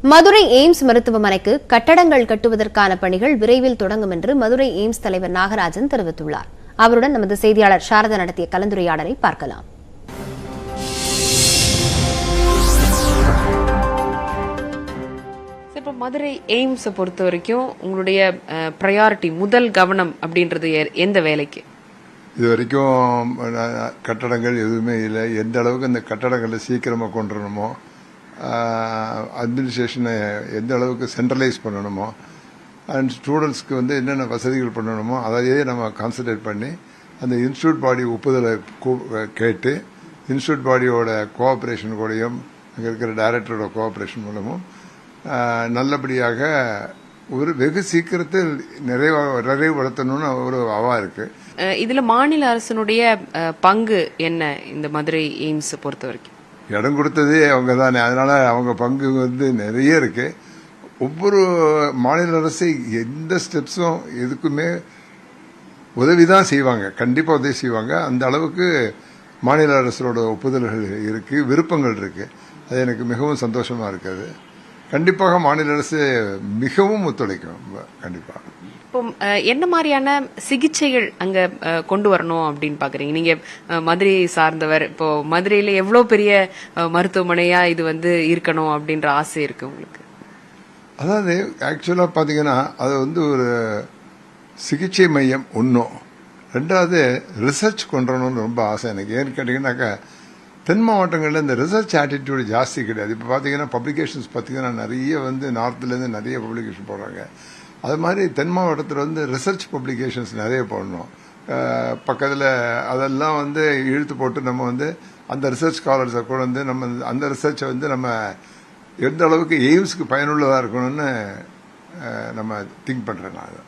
Madurai AIIMS மருத்துவமனைக்கு கட்டடங்கள் கட்டுவதற்கான பணிகள் விரைவில் தொடங்கும் என்று மதுரை எய்ம்ஸ் தலைவர் நாகராஜன் தெரிவித்துள்ளார். அவருடன் நமது செய்தியாளர் சாரதா நடத்திய கலந்துரையாடலை பார்க்கலாம். இப்போ மதுரை எய்ம்ஸ் பொறுத்த வரைக்கும் உங்களுடைய ப்ரையாரிட்டி முதல் கவனம் அப்படின்றது எந்த வேலைக்கு? இது வரைக்கும் கட்டடங்கள் எதுவுமே இல்லை. எந்த அளவுக்கு இந்த கட்டடங்களை சீக்கிரமாக கொண்டு வரணுமோ, அட்மினிஸ்ட்ரேஷனை எந்த அளவுக்கு சென்ட்ரலைஸ் பண்ணணுமோ, அண்ட் ஸ்டூடெண்ட்ஸ்க்கு வந்து என்னென்ன வசதிகள் பண்ணணுமோ அதையே நம்ம கான்சன்ட்ரேட் பண்ணி அந்த இன்ஸ்டியூட் பாடி ஒப்புதலை கேட்டு இன்ஸ்டியூட் பாடியோட கோஆப்ரேஷன் கூடயும் அங்கே இருக்கிற டைரக்டரோட கோஆப்ரேஷன் மூலமும் நல்லபடியாக ஒரு வெகு சீக்கிரத்தில் நிறைவுபடுத்தணும்னு ஒரு அவா இருக்கு. இதுல மாநில அரசினுடைய பங்கு என்ன? இந்த மதுரை எய்ம்ஸ் பொறுத்த வரைக்கும் இடம் கொடுத்ததே அவங்க தானே, அதனால அவங்க பங்கு வந்து நிறைய இருக்கு. ஒவ்வொரு மாநில அரசு எந்த ஸ்டெப்ஸும் எதுக்குமே உதவிதான் செய்வாங்க, கண்டிப்பா உதவி செய்வாங்க. அந்த அளவுக்கு மாநில அரசோட ஒப்புதல்கள் இருக்கு, விருப்பங்கள் இருக்கு. அது எனக்கு மிகவும் சந்தோஷமா இருக்குது. கண்டிப்பாக மாநில அரசு மிகவும் ஒத்துழைக்கும். கண்டிப்பா. இப்போ என்ன மாதிரியான சிகிச்சைகள் அங்க கொண்டு வரணும் அப்படின்னு பாக்குறீங்க? நீங்க மதுரையை சார்ந்தவர், இப்போ மதுரையில எவ்வளவு பெரிய மருத்துவமனையா இது வந்து இருக்கணும் அப்படின்ற ஆசை இருக்கு உங்களுக்கு? அதாவது ஆக்சுவலா பாத்தீங்கன்னா அது வந்து ஒரு சிகிச்சை மையம் ஒன்றும், ரெண்டாவது ரிசர்ச் கொண்டு வரணும்னு ரொம்ப ஆசை எனக்கு. ஏன்னு கேட்டீங்கன்னாக்கா தென் மாவட்டங்களில் இந்த ரிசர்ச் ஆட்டிடியூடு ஜாஸ்தி கிடையாது. இப்போ பார்த்தீங்கன்னா பப்ளிகேஷன்ஸ் பார்த்தீங்கன்னா நிறைய வந்து நார்த்லேருந்து நிறைய பப்ளிகேஷன் போடுறாங்க. அது மாதிரி தென் மாவட்டத்தில் வந்து ரிசர்ச் பப்ளிகேஷன்ஸ் நிறைய போடணும். பக்கத்தில் அதெல்லாம் வந்து இழுத்து போட்டு நம்ம வந்து அந்த ரிசர்ச் ஸ்காலர்ஸை கூட வந்து நம்ம அந்த ரிசர்ச்சை வந்து நம்ம எந்த அளவுக்கு எய்ம்ஸ்க்கு பயனுள்ளதாக இருக்கணும்னு நம்ம திங்க் பண்ணுறேன் நான்.